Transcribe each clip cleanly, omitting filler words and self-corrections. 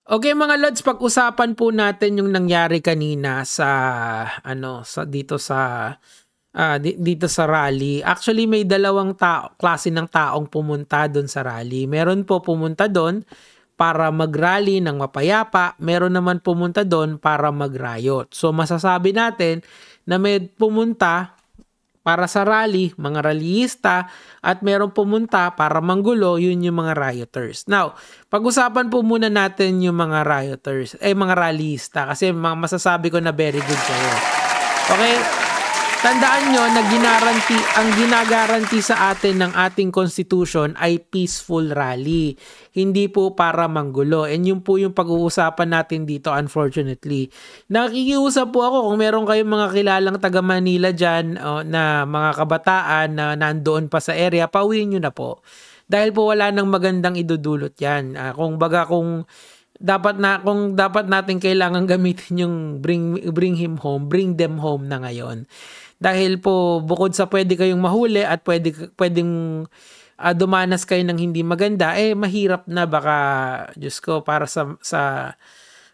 Okay mga Lods, pag-usapan po natin yung nangyari kanina sa dito sa rally. Actually may dalawang klase ng taong pumunta doon sa rally. Meron po pumunta doon para mag-rally ng mapayapa, meron naman pumunta doon para mag-riot. So masasabi natin na may pumunta para sa rally, mga rallyista, at merong pumunta para manggulo, yun yung mga rioters. Now, pag-usapan po muna natin yung mga rioters, mga rallyista, kasi masasabi ko na very good kayo. Okay? Tandaan nyo na ang ginagaranti sa atin ng ating constitution ay peaceful rally. Hindi po para manggulo. And yun po yung pag-uusapan natin dito, unfortunately. Nakikiusap po ako kung meron kayong mga kilalang taga Manila dyan na mga kabataan na nandoon pa sa area, pauwiin nyo na po. Dahil po wala nang magandang idudulot yan. Kung dapat natin kailangan gamitin yung bring them home na ngayon. Dahil po bukod sa pwede kayong mahuli at pwedeng dumanas kayo ng hindi maganda, mahirap na baka, Diyos ko, para sa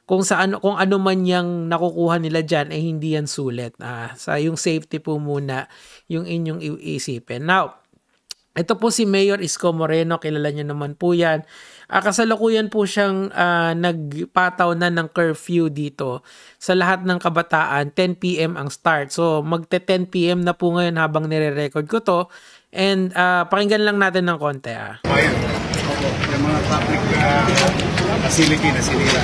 kung ano man yang nakukuha nila diyan hindi yan sulit. Sa yung safety po muna yung inyong iisipin. Now, ito po si Mayor Isko Moreno, kilala niyo naman po yan. Kasalukuyan po siyang nagpataw na ng curfew dito sa lahat ng kabataan. 10 PM ang start. So magte 10 PM na po ngayon habang nire-record ko to. And pakinggan lang natin ng konti. Yung mga public facility na sinira.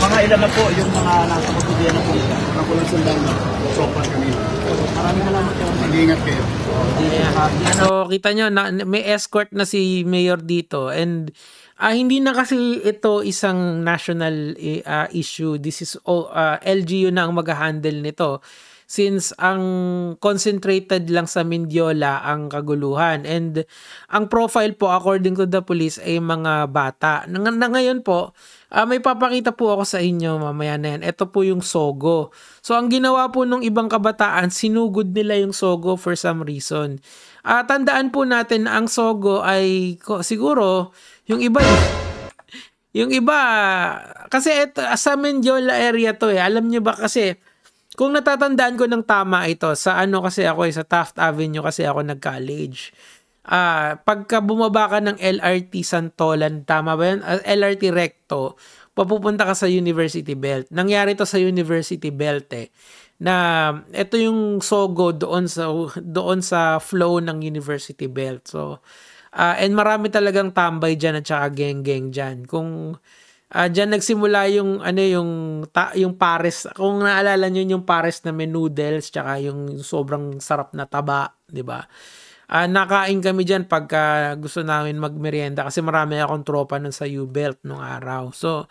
Mga ilan na po yung mga nasa magtubiyan na po. Nakulang sundang sopan kanina. Maraming salamat po. Mag-iingat kayo. So kita nyo, may escort na si Mayor dito. And hindi na kasi ito isang national issue. This is LGU na ang mag-handle nito. Since ang concentrated lang sa Mindiola ang kaguluhan. And ang profile po according to the police ay mga bata. Na ngayon po, may papakita po ako sa inyo mamaya na yan. Ito po yung Sogo. So ang ginawa po nung ibang kabataan, sinugod nila yung Sogo for some reason. Tandaan po natin na ang Sogo ay siguro yung iba kasi ito, sa Mindiola area to alam niyo ba kasi kung natatandaan ko ng tama ito, sa kasi ako sa Taft Avenue kasi ako nag-college. Pagka bumaba ka ng LRT Santolan, tama ba yun? LRT Recto, papupunta ka sa University Belt. Nangyari to sa University Belt na ito yung Sogo doon sa flow ng University Belt. So, and marami talagang tambay dyan at saka geng-geng dyan. Kung diyan nagsimula yung yung pares. Kung naalala niyo yung pares na may noodles tsaka yung sobrang sarap na taba, 'di ba? Nakain kami diyan pagka gusto namin magmerienda kasi marami akong tropa nun sa U-Belt nung araw. So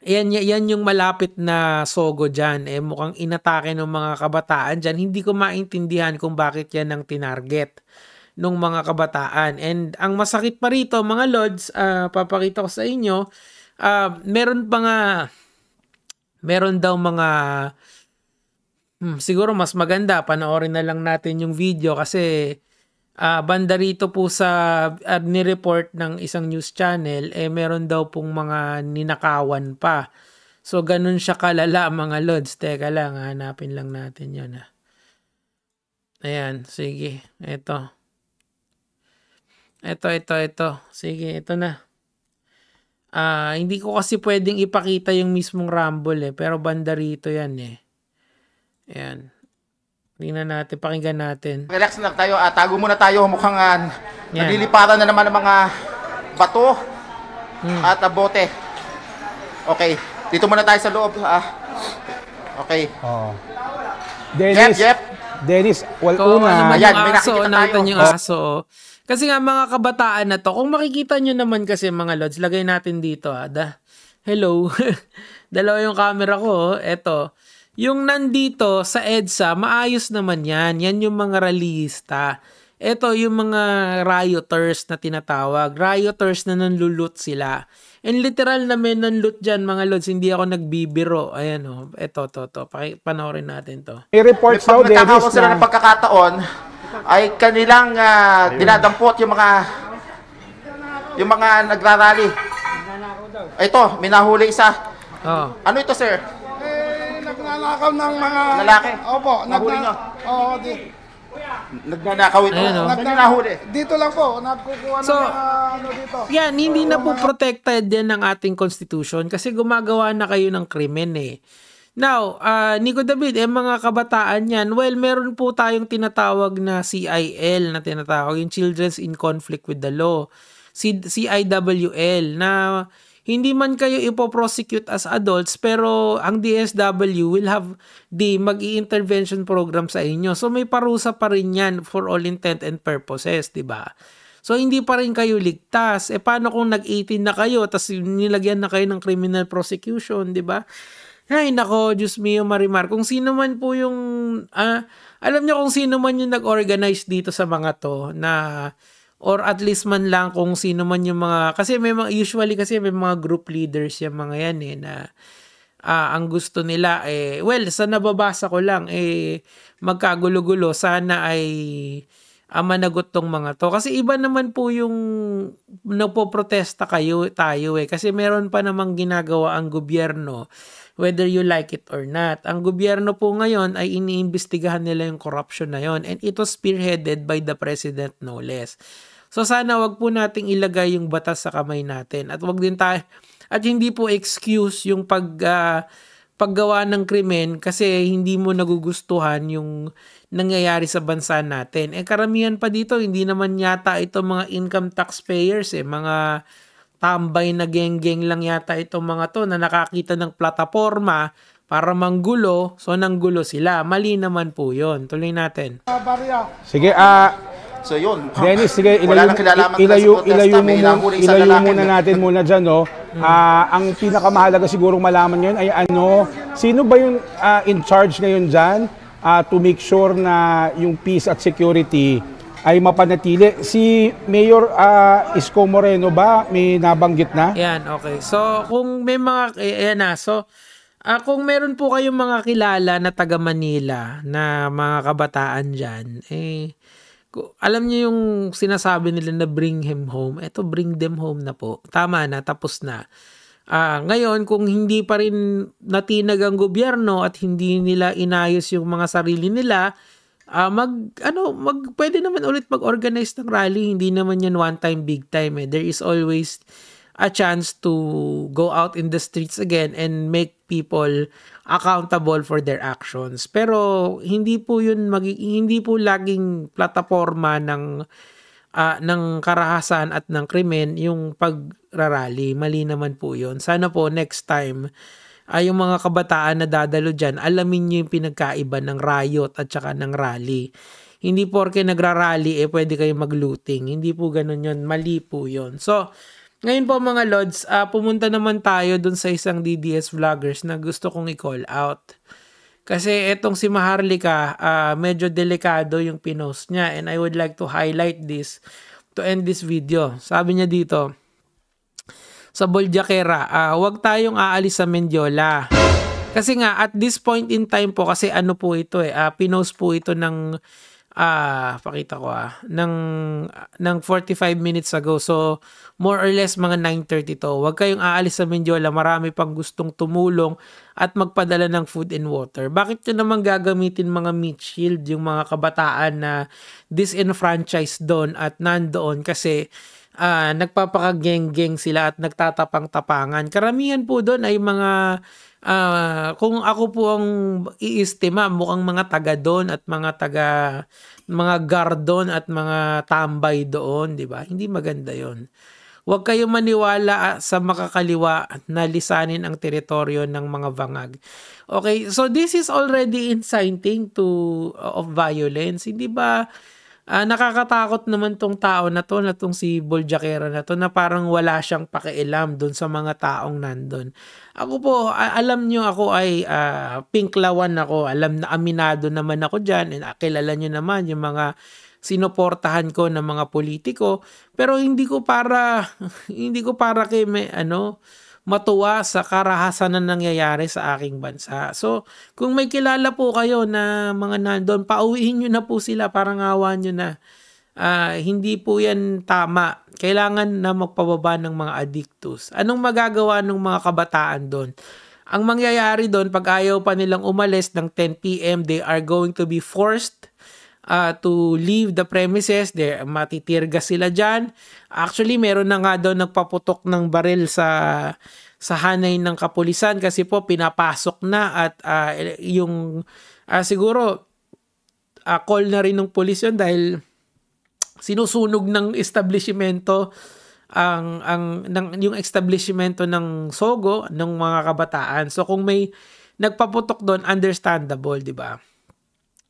yan yung malapit na Sogo diyan. Mukhang inatake ng mga kabataan diyan. Hindi ko maintindihan kung bakit yan ang tinarget nung mga kabataan. And ang masakit pa rito, mga Lods, papakita ko sa inyo, meron daw mga siguro mas maganda, panoorin na lang natin yung video kasi banda rito po sa ni-report ng isang news channel, meron daw pong mga ninakawan pa. So, ganun siya kalala, mga Lods. Teka lang, hanapin lang natin yun. Ayan, sige. Ito. Sige, ito na. Hindi ko kasi pwedeng ipakita yung mismong rumble pero banda rito yan Ayan. Tingnan natin, pakinggan natin. Relax lang tayo, tago muna tayo. Mukhang naglilipatan na naman ng mga bato at bote. Okay, dito muna tayo sa loob. Okay. Dennis, una. Ayan, may nakikita tayo. Yung aso. Kasi nga mga kabataan na to, kung makikita nyo naman kasi mga Lods, lagay natin dito hello. Dalawa yung camera ko. Eto. Yung nandito sa EDSA, maayos naman yan. Yan yung mga rallyista. Ito yung mga rioters na tinatawag. Rioters na nanlulut sila. And literal na may nanloot dyan mga Lods. Hindi ako nagbibiro. Ayan Ito. Panoorin natin to. May reports daw, Dennis, sila ng pagkakataon ay kanilang dinadampot yung mga nagrarally. Ito, may nahuli isa. Oh. Ano ito, sir? Nagnanakaw ng mga... Lalaki? Opo. Nahuli nyo? Oo, Nagnanakaw ito. Ayan, oh. Saan yung nahuli? dito lang po. Nagkukuha ng So, mga ano dito. Yan, hindi na po protected yan ng ating constitution kasi gumagawa na kayo ng krimen eh. Now, Nico David, mga kabataan yan, well, meron po tayong tinatawag na CIL na tinatawag, yung Children's in Conflict with the Law, CIWL, na hindi man kayo ipoprosecute as adults, pero ang DSW will have the mag-i-intervention program sa inyo. So, may parusa pa rin yan for all intent and purposes, di ba? So, hindi pa rin kayo ligtas. Paano kung nag-18 na kayo, tapos nilagyan na kayo ng criminal prosecution, di ba? Ay, nako, Diyos mio, Marimar. Kung sino man po yung, alam niyo kung sino man yung nag-organize dito sa mga to, na, or at least man lang kung sino man yung mga, kasi may mga, usually kasi may mga group leaders yung mga yan na, ang gusto nila, well, sa nababasa ko lang, magkagulo-gulo, sana ay, managot tong mga to. Kasi iba naman po yung nagpo-protesta tayo kasi meron pa namang ginagawa ang gobyerno, whether you like it or not. Ang gobyerno po ngayon ay iniimbestigahan nila yung corruption na yon, and it was spearheaded by the president no less. So sana wag po nating ilagay yung batas sa kamay natin, at wag din tayo, at hindi po excuse yung paggawa ng krimen kasi hindi mo nagugustuhan yung nangyayari sa bansa natin. Karamihan pa dito, hindi naman yata ito mga income taxpayers mga tambay na geng-geng lang yata itong mga to na nakakita ng plataforma para manggulo, so nanggulo sila. Mali naman po yun. Tuloy natin. Sige, So yun. Dennis, sige, Wala nang kinalaman sa protesta. May nahuli isang ilayo lalaki. muna natin muna dyan, no? Ang pinakamahalaga sigurong malaman ngayon ay sino ba yung in charge ngayon dyan to make sure na yung peace at security ay mapanatili? Si Mayor Isko Moreno ba may nabanggit na? Yan, okay. So, kung may mga, kung meron po kayong mga kilala na taga Manila na mga kabataan dyan, alam niyo yung sinasabi nila na bring him home. Eto, bring them home na po. Tama na, tapos na. Ngayon, kung hindi pa rin natinag ang gobyerno at hindi nila inayos yung mga sarili nila, pwede naman ulit mag-organize ng rally. Hindi naman yan one time, big time. There is always a chance to go out in the streets again and make people accountable for their actions. Pero hindi po yun hindi po laging plataforma ng karahasan at ng krimen yung pagrarally. Mali naman po yun. Sana po next time yung mga kabataan na dadalo dyan, alamin nyo yung pinagkaiba ng riot at saka ng rally. Hindi porke nagrarally pwede kayo mag-looting. Hindi po ganun yun. Mali po yun. So, ngayon po mga Lods, pumunta naman tayo dun sa isang DDS vloggers na gusto kong i-call out. Kasi etong si Maharlika, medyo delikado yung pinost niya, and I would like to highlight this to end this video. Sabi niya dito, sa Boljakera, huwag tayong aalis sa Mendiola. Kasi nga, at this point in time po, kasi ano po ito pinost po ito ng pakita ko ng 45 minutes ago. So, more or less mga 9:30 to. Huwag kayong aalis sa Mendiola. Marami pang gustong tumulong at magpadala ng food and water. Bakit nyo naman gagamitin mga meat shield yung mga kabataan na disenfranchised doon at nandoon kasi nagpapakageng-geng sila at nagtatapang-tapangan. Karamihan po doon ay mga kung ako po ang iistima, mukhang mga taga doon at mga gardon at mga tambay doon, di ba? Hindi maganda yon. Huwag kayong maniwala sa makakaliwa na lisanin ang teritoryo ng mga bangag. Okay, so this is already inciting of violence. Hindi ba nakakatakot naman tong tao na tong si Boljakera na to, na parang wala siyang pakialam doon sa mga taong nandun. Ako po, alam nyo ako ay pinklawan ako. Alam na aminado naman ako dyan, and kilala nyo naman yung mga sinuportahan ko ng mga politiko, pero hindi ko para kay matuwa sa karahasan na nangyayari sa aking bansa. So, kung may kilala po kayo na mga nandun, pauwiin nyo na po sila, parang awa nyo na. Hindi po yan tama. Kailangan na magpababa ng mga addictus. Anong magagawa ng mga kabataan doon? Ang mangyayari doon, pag ayaw pa nilang umalis ng 10 p.m., they are going to be forced to leave the premises. Matitirga sila dyan. Actually, meron na nga daw nagpaputok ng baril sa hanay ng kapulisan kasi po pinapasok na at siguro call na rin ng pulis yun dahil sinusunog ng establishmento yung establishmento ng Sogo ng mga kabataan. So kung may nagpaputok doon, understandable, di ba?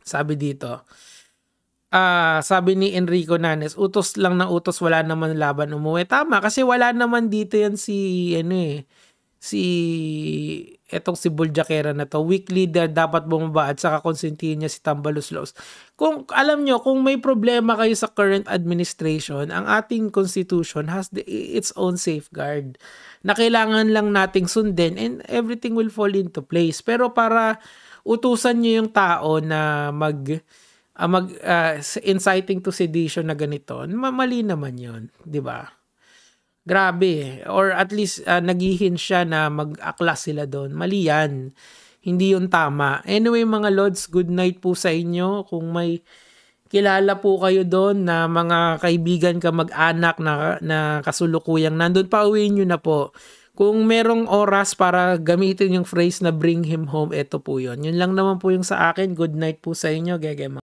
Sabi dito. Sabi ni Enrico Nanes, utos lang na utos, wala naman laban umuwi. Tama, kasi wala naman dito yan etong si Buljakera na to. Weak leader dapat bumaba at saka konsentihin niya si Tambaloslos. Kung alam nyo, kung may problema kayo sa current administration, ang ating constitution has its own safeguard na kailangan lang nating sundin and everything will fall into place. Pero para utusan nyo yung tao na inciting to sedition na ganito, mali naman yun, di ba? Grabe. Or at least naghihin siya na mag-aklas sila doon. Mali yan. Hindi yun tama. Anyway mga Lods, good night po sa inyo. Kung may kilala po kayo doon na mga kaibigan ka mag-anak na kasulukuyang nandun, pauwiin nyo na po. Kung merong oras para gamitin yung phrase na bring him home, eto po yun. Yun lang naman po yung sa akin. Good night po sa inyo. Gege.